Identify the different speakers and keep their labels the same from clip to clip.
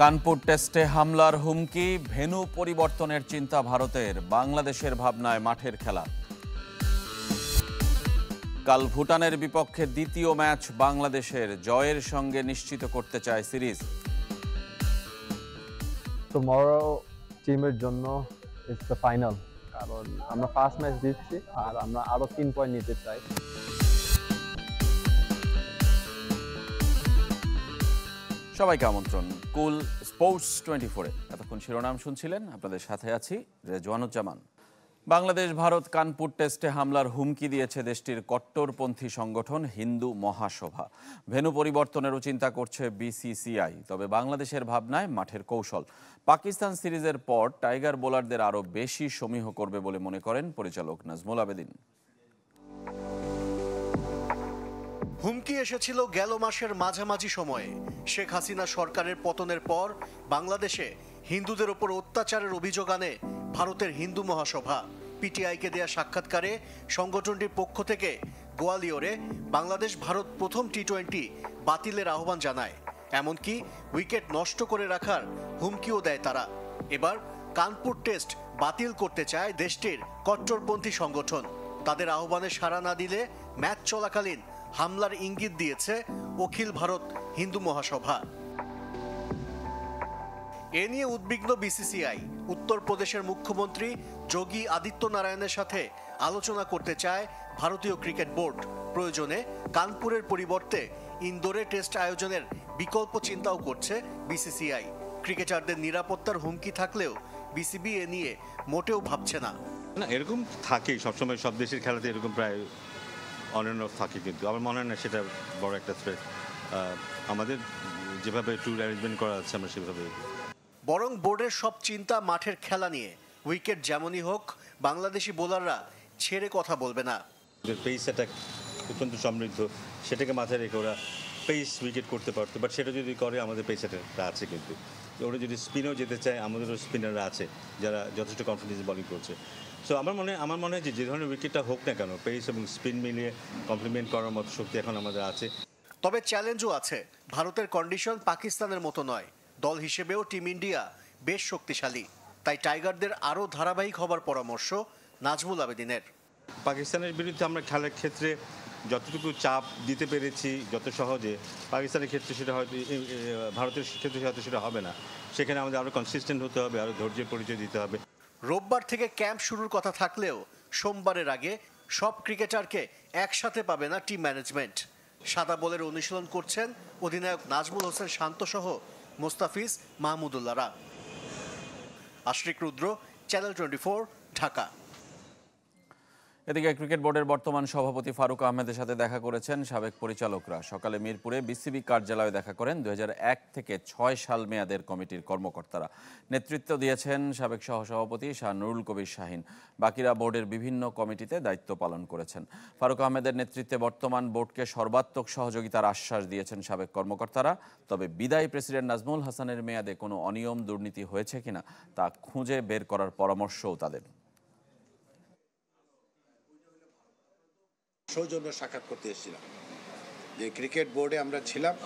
Speaker 1: কানপুর টেস্টে হামলার হুমকি, ভেন্যু পরিবর্তনের চিন্তা ভারতের, বাংলাদেশের ভাবনায় মাঠের খেলা। কাল ভুটানের বিপক্ষে দ্বিতীয় ম্যাচ বাংলাদেশের, জয়ের সঙ্গে নিশ্চিত করতে চায় সিরিজ।
Speaker 2: টুমরো টিমের জন্য ইটস দ্য ফাইনাল, কারণ আমরা ফার্স্ট ম্যাচ জিতছি আর আমরা আরো 3 পয়েন্ট নিতে চাই।
Speaker 1: সবাইকে আমন্ত্রণ কুল স্পোর্টস 24-এ। এতক্ষণ শিরোনাম শুনছিলেন, আপনাদের সাথে আছি রেজওয়ানুজ্জামান। বাংলাদেশ ভারত কানপুর টেস্টে হামলার হুমকি দিয়েছে দেশটির কট্টরপন্থী সংগঠন হিন্দু মহাসভা। ভেন্যু পরিবর্তনেরও চিন্তা করছে বিসিসিআই। তবে বাংলাদেশের ভাবনায় মাঠের কৌশল। পাকিস্তান সিরিজের পর টাইগার বোলারদের আরও বেশি সমীহ করবে বলে মনে করেন পরিচালক নাজমুল আবেদিন।
Speaker 3: হুমকি এসেছিল গেল মাসের মাঝামাঝি সময়ে। শেখ হাসিনা সরকারের পতনের পর বাংলাদেশে হিন্দুদের ওপর অত্যাচারের অভিযোগ আনে ভারতের হিন্দু মহাসভা। পিটিআইকে দেয়া সাক্ষাৎকারে সংগঠনটির পক্ষ থেকে গোয়ালিয়রে বাংলাদেশ ভারত প্রথম টি-20 বাতিলের আহ্বান জানায়। এমনকি উইকেট নষ্ট করে রাখার হুমকিও দেয় তারা। এবার কানপুর টেস্ট বাতিল করতে চায় দেশটির কট্টরপন্থী সংগঠন। তাদের আহ্বানে সাড়া না দিলে ম্যাচ চলাকালীন হামলার ইঙ্গিত দিয়েছে অখিল ভারত হিন্দু মহাসভা। এ নিয়ে উদ্বিগ্ন বিসিসিআই। উত্তরপ্রদেশের মুখ্যমন্ত্রী যোগী আদিত্য নারায়ণের সাথে আলোচনা করতে চায় ভারতীয় ক্রিকেট বোর্ড। প্রয়োজনে কানপুরের পরিবর্তে ইন্দোরে টেস্ট আয়োজনের বিকল্প চিন্তাও করছে বিসিসিআই। ক্রিকেটারদের নিরাপত্তার হুমকি থাকলেও বিসিবি এ নিয়ে মোটেও ভাবছে না।
Speaker 4: এরকম থাকেই সবসময়, সব দেশের খেলাতে এরকম প্রায় অনন্য থাকে, কিন্তু আমার মনে হয় না সেটা বড় একটা থ্রেট। আমাদের যেভাবে ট্যুর অ্যারেঞ্জমেন্ট করা আছে আমরা সেভাবে।
Speaker 3: বরং বোর্ডের সব চিন্তা মাঠের খেলা নিয়ে। উইকেট যেমনই হোক বাংলাদেশি বোলাররা ছেড়ে কথা বলবে না।
Speaker 4: পেস অ্যাটাক অত্যন্ত সমৃদ্ধ, সেটাকে মাথায় রেখে ওরা পেস উইকেট করতে পারতো, বাট সেটা যদি করে আমাদের পেস অ্যাটাকটা আছে, কিন্তু ওরা যদি স্পিনেও যেতে চায় আমাদেরও স্পিনাররা আছে যারা যথেষ্ট কনফিডেন্স বোলিং করছে। সো আমার মনে হয় যে ধরনের উইকেটটা হোক না কেন, পেস এবং স্পিন মিলিয়ে কমপ্লিমেন্ট করার মতো শক্তি এখন আমাদের আছে।
Speaker 3: তবে চ্যালেঞ্জও আছে। ভারতের কন্ডিশন পাকিস্তানের মতো নয়। দল হিসেবেও টিম ইন্ডিয়া বেশ শক্তিশালী। তাই টাইগারদের আরও ধারাবাহিক হবার পরামর্শ নাজমুল আবেদিনের।
Speaker 4: পাকিস্তানের বিরুদ্ধে আমরা খেলার ক্ষেত্রে যতটুকু চাপ দিতে পেরেছি যত সহজে, পাকিস্তানের ক্ষেত্রে সেটা হয়তো, ভারতের ক্ষেত্রে হয়তো সেটা হবে না। সেখানে আমাদের আরও কনসিস্টেন্ট হতে হবে, আরও ধৈর্যের পরিচয় দিতে হবে।
Speaker 3: রোববার থেকে ক্যাম্প শুরুর কথা থাকলেও সোমবারের আগে সব ক্রিকেটারকে একসাথে পাবে না টিম ম্যানেজমেন্ট। সাদা বলের অনুশীলন করছেন অধিনায়ক নাজমুল হোসেন শান্ত সহ মোস্তাফিজ মাহমুদুল্লাহরা। আশরিক রুদ্র, চ্যানেল 24, ঢাকা।
Speaker 1: এদিকে ক্রিকেট বোর্ডের বর্তমান সভাপতি ফারুক আহমেদের সাথে দেখা করেছেন সাবেক পরিচালকরা। সকালে মিরপুরে বিসিবি কার্যালয়ে দেখা করেন 2001 থেকে 6 সাল মেয়াদের কমিটির কর্মকর্তারা। নেতৃত্ব দিয়েছেন সাবেক সহসভাপতি শাহ নুরুল কবির শাহিন। বাকিরা বোর্ডের বিভিন্ন কমিটিতে দায়িত্ব পালন করেছেন। ফারুক আহমেদের নেতৃত্বে বর্তমান বোর্ডকে সর্বাত্মক সহযোগিতার আশ্বাস দিয়েছেন সাবেক কর্মকর্তারা। তবে বিদায়ী প্রেসিডেন্ট নাজমুল হাসানের মেয়াদে কোনো অনিয়ম দুর্নীতি হয়েছে কিনা তা খুঁজে বের করার পরামর্শও তাদের।
Speaker 5: সৌজন্য সাক্ষাৎ করতে এসেছিলাম যে ক্রিকেট বোর্ডে আমরা ছিলাম,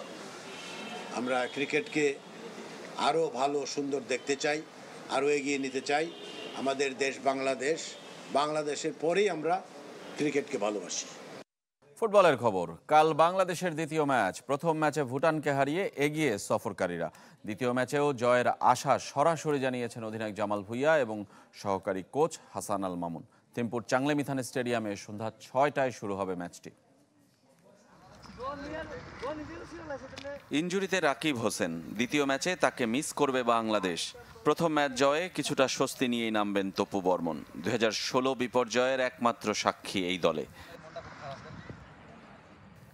Speaker 5: আমরা ক্রিকেটকে আরও ভালো সুন্দর দেখতে চাই, আরও এগিয়ে নিতে চাই। আমাদের দেশ বাংলাদেশ, বাংলাদেশের পরেই আমরা ক্রিকেটকে ভালোবাসি।
Speaker 1: ফুটবলের খবর। কাল বাংলাদেশের দ্বিতীয় ম্যাচ। প্রথম ম্যাচে ভুটানকে হারিয়ে এগিয়ে সফরকারীরা। দ্বিতীয় ম্যাচেও জয়ের আশা সরাসরি জানিয়েছেন অধিনায়ক জামাল ভুঁইয়া এবং সহকারী কোচ হাসান আল মামুন। থিম্পুর চাংলে মিথান স্টেডিয়ামে সন্ধ্যা 6টায় শুরু হবে ম্যাচটি। ইনজুরিতে রাকিব হোসেন। দ্বিতীয় ম্যাচে তাকে মিস করবে বাংলাদেশ। প্রথম ম্যাচ জয়ে কিছুটা স্বস্তি নিয়েই নামবেন তপু বর্মন। 2016 বিপর্যয়ের একমাত্র সাক্ষী এই দলে।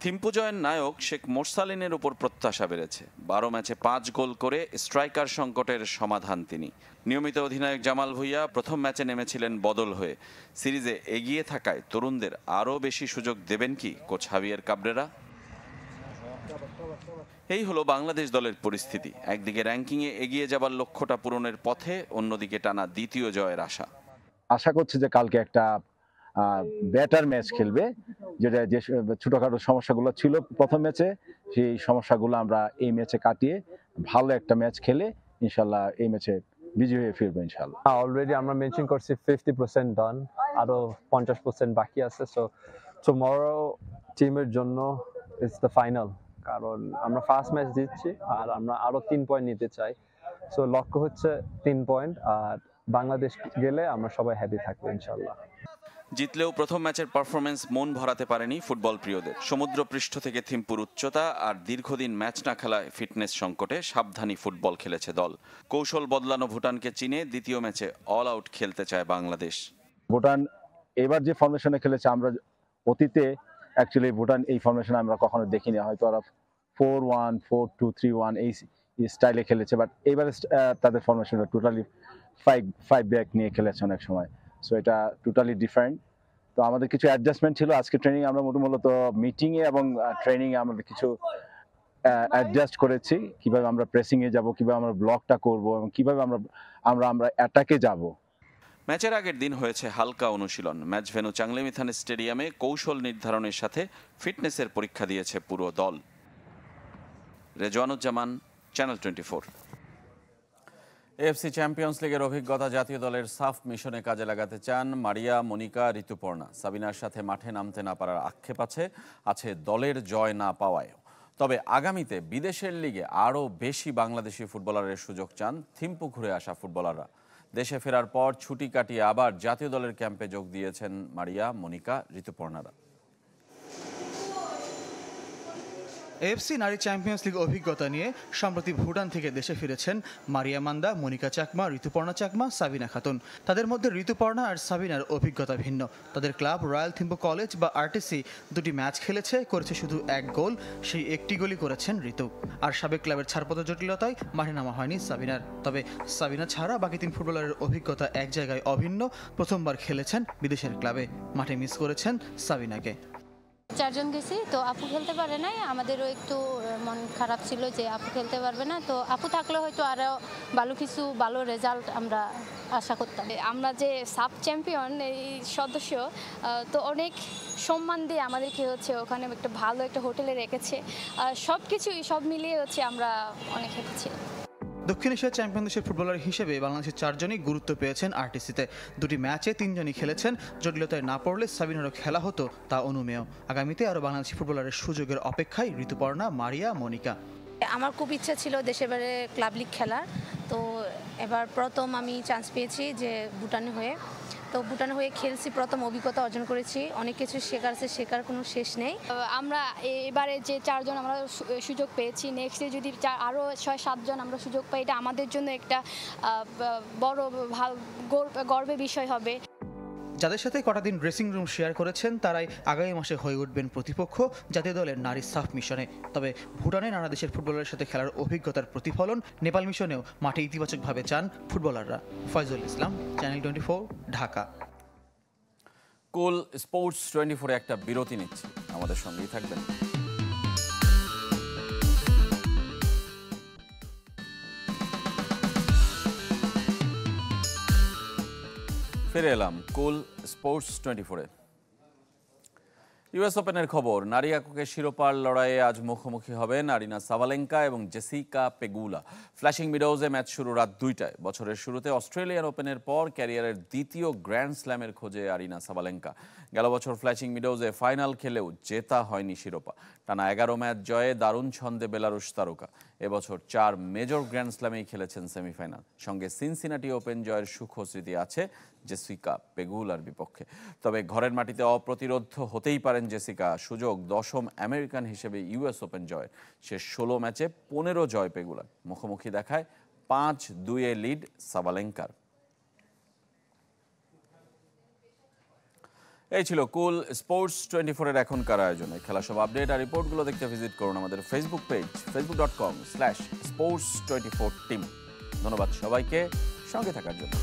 Speaker 1: থিম্পু জয়ের নায়ক শেখ মোরসালিনের উপর প্রত্যাশা বেড়েছে। 12 ম্যাচে 5 গোল করে স্ট্রাইকার সংকটের সমাধান তিনি। নিয়মিত অধিনায়ক জামাল ভুঁইয়া প্রথম ম্যাচে নেমেছিলেন বদল হয়ে। সিরিজে এগিয়ে থাকায় তরুণদের আরও বেশি সুযোগ দেবেন কি কোচ হাভিয়ের কাবরেরা? এই হলো বাংলাদেশ দলের পরিস্থিতি। একদিকে র্যাঙ্কিংয়ে এগিয়ে যাবার লক্ষ্যটা পূরণের পথে, অন্যদিকে টানা দ্বিতীয় জয়ের আশা।
Speaker 6: আশা করছি যে কালকে একটা বেটার ম্যাচ খেলবে, যেটা যে ছোটখাটো সমস্যাগুলো ছিল প্রথম ম্যাচে সেই সমস্যাগুলো আমরা এই ম্যাচে কাটিয়ে ভালো একটা ম্যাচ খেলে ইনশাল্লাহ এই ম্যাচে বিজয়ী হয়ে ফিরবো ইনশাল্লাহ।
Speaker 2: অলরেডি আমরা মেনশন করছি 50% ডান, আরো 50% বাকি আছে। সো টুমরো টিমের জন্য ইটস দ্য ফাইনাল, কারণ আমরা ফার্স্ট ম্যাচ দিচ্ছি আর আমরা আরো 3 পয়েন্ট নিতে চাই। সো লক্ষ্য হচ্ছে 3 পয়েন্ট, আর বাংলাদেশ গেলে আমরা সবাই হ্যাপি থাকবো ইনশাল্লাহ।
Speaker 1: জিতলেও প্রথম ম্যাচের পারফরমেন্স মন ভরাতে পারেনি ফুটবল প্রিয়দের। সমুদ্রপৃষ্ঠ থেকে থিম্পুর উচ্চতা আর দীর্ঘদিন ম্যাচ না খেলায় ফিটনেস সংকটে সাবধানী ফুটবল খেলেছে দল। কৌশল বদলানো ভুটানকে চিনে দ্বিতীয় ম্যাচে অল আউট খেলতে চায় বাংলাদেশ।
Speaker 6: ভুটান এবার যে ফরমেশনে খেলেছে, আমরা অতীতে অ্যাকচুয়ালি ভুটান এই ফরমেশনে আমরা কখনো দেখিনি। হয়তো ওরা 4-1, 4-2-3-1 এই স্টাইলে খেলেছে, বাট এবারে তাদের ফরমেশনটা টোটালি 5 ব্যাক নিয়ে খেলেছে অনেক সময়। সো এটা টোটালি ডিফারেন্ট। তো আমাদের কিছু অ্যাডজাস্টমেন্ট ছিল আজকে ট্রেনিং। আমরা মূলত মিটিংয়ে এবং ট্রেনিংয়ে আমাদের কিছু অ্যাডজাস্ট করেছি, কিভাবে আমরা প্রেসিংয়ে যাব, কিভাবে আমরা ব্লকটা করব এবং কিভাবে আমরা অ্যাটাকে যাব।
Speaker 1: ম্যাচের আগের দিন হয়েছে হালকা অনুশীলন। ম্যাচ ভেন্যু চাংলিমিথান স্টেডিয়ামে কৌশল নির্ধারণের সাথে ফিটনেসের পরীক্ষা দিয়েছে পুরো দল। রেজওয়ানুজ্জামান, চ্যানেল 24। এএফসি চ্যাম্পিয়ন্স লিগের অভিজ্ঞতা জাতীয় দলের সাফ মিশনে কাজে লাগাতে চান মারিয়া, মনিকা, ঋতুপর্ণা। সাবিনার সাথে মাঠে নামতে না পারার আক্ষেপ আছে দলের জয় না পাওয়ায়ও। তবে আগামীতে বিদেশের লিগে আরও বেশি বাংলাদেশি ফুটবলারের সুযোগ চান থিম্পু ঘুরে আসা ফুটবলাররা। দেশে ফেরার পর ছুটি কাটিয়ে আবার জাতীয় দলের ক্যাম্পে যোগ দিয়েছেন মারিয়া, মনিকা, ঋতুপর্ণারা।
Speaker 7: এএফসি নারী চ্যাম্পিয়ন্স লিগ অভিজ্ঞতা নিয়ে সম্প্রতি ভুটান থেকে দেশে ফিরেছেন মারিয়া মান্দা, মনিকা চাকমা, ঋতুপর্ণা চাকমা, সাবিনা খাতুন। তাদের মধ্যে ঋতুপর্ণা আর সাবিনার অভিজ্ঞতা ভিন্ন। তাদের ক্লাব রয়্যাল থিম্পু কলেজ বা আরটিসি দুটি ম্যাচ খেলেছে, করেছে শুধু 1 গোল। সেই একটি গোলই করেছেন ঋতু। আর সাবেক ক্লাবের ছাড়পত্র জটিলতায় মাঠে নামা হয়নি সাবিনার। তবে সাবিনা ছাড়া বাকি 3 ফুটবলারের অভিজ্ঞতা এক জায়গায় অভিন্ন। প্রথমবার খেলেছেন বিদেশের ক্লাবে, মাঠে মিস করেছেন সাবিনাকে।
Speaker 8: 4 জন গেছি, তো আপু খেলতে পারে নাই। আমাদেরও একটু মন খারাপ ছিল যে আপু খেলতে পারবে না। তো আপু থাকলে হয়তো আরও ভালো রেজাল্ট আমরা আশা করতাম। আমরা যে সাব চ্যাম্পিয়ন এই সদস্য, তো অনেক সম্মান দিয়ে আমাদেরকে ওখানে একটা ভালো একটা হোটেলে রেখেছে। সব মিলিয়ে আমরা অনেক হ্যাপি ছিলাম।
Speaker 7: দক্ষিণ এশিয়া চ্যাম্পিয়ন দেশের ফুটবলার হিসেবে বাংলাদেশের 4 জনই গুরুত্ব পেয়েছেন আরটিসিতে। দুটি ম্যাচে 3 জনই খেলেছেন। জটিলতায় না পড়লে সাবিনারও খেলা হতো, তা অনুমেয়। আগামীতে আরও বাংলাদেশি ফুটবলারের সুযোগের অপেক্ষায় ঋতুপর্ণা, মারিয়া, মনিকা।
Speaker 8: আমার খুব ইচ্ছা ছিল দেশের বাইরে ক্লাব লিগ খেলার। তো এবার প্রথম আমি চান্স পেয়েছি যে ভুটানে হয়ে। তো ভুটানে হয়ে খেলছি, প্রথম অভিজ্ঞতা অর্জন করেছি। অনেক কিছু শেখার কোনো শেষ নেই। আমরা এবারে যে 4 জন আমরা সুযোগ পেয়েছি, নেক্সটে যদি আরও 6-7 জন আমরা সুযোগ পাই, এটা আমাদের জন্য একটা বড় গর্বের বিষয় হবে।
Speaker 7: যাদের সাথে কটা দিন ড্রেসিং রুম শেয়ার করেছেন তারাই আগামী মাসে হয়ে উঠবেন প্রতিপক্ষ জাতীয় দলের নারী সাফ মিশনে। তবে ভুটানে নানা দেশের ফুটবলারের সাথে খেলার অভিজ্ঞতার প্রতিফলন নেপাল মিশনেও মাঠে ইতিবাচকভাবে চান ফুটবলাররা। ফয়জুল ইসলাম, চ্যানেল 24, ঢাকা।
Speaker 1: কুল স্পোর্টস 24-এ একটা বিরতি নিচ্ছি, আমাদের সঙ্গেই থাকবেন। ফিরে এলাম কুল স্পোর্টস 24-এ। ইউএস ওপেনের খবর, নারী এককের শিরোপার লড়াইয়ে আজ মুখোমুখি হবেন আরিনা সাবালেঙ্কা এবং জেসিকা পেগুলা। ফ্ল্যাশিং মিডোজে ম্যাচ শুরু রাত 2টায়। বছরের শুরুতে অস্ট্রেলিয়ান ওপেনের পর ক্যারিয়ারের দ্বিতীয় গ্র্যান্ড স্ল্যামের খোঁজে আরিনা সাবালেঙ্কা। গেল বছর ফ্ল্যাশিং মিডোজে ফাইনাল খেলেও জেতা হয়নি শিরোপা। টানা 11 ম্যাচ জয়ে দারুণ ছন্দে বেলারুশ তারকা। এবছর 4 মেজর গ্র্যান্ড স্ল্যামেই খেলেছেন সেমিফাইনাল। সঙ্গে সিনসিনাটি ওপেন জয়ের সুখ স্মৃতি আছে জেসিকা পেগুলার বিপক্ষে। তবে ঘরের মাটিতে অপ্রতিরোধ হতেই পারেন জেসিকা। সুযোগ 10ম আমেরিকান হিসেবে ইউএস ওপেন জয়ের। শেষ 16 ম্যাচে 15 জয় পেগুলার। মুখোমুখি দেখায় 5-2 লিড সাবালেঙ্কার। এই ছিল কুল স্পোর্টস 24-এর এখনকার আয়োজনে। খেলা সব আপডেট আর রিপোর্টগুলো দেখতে ভিজিট করুন আমাদের ফেসবুক পেজ facebook.com/sports24team। ধন্যবাদ সবাইকে সঙ্গে থাকার জন্য।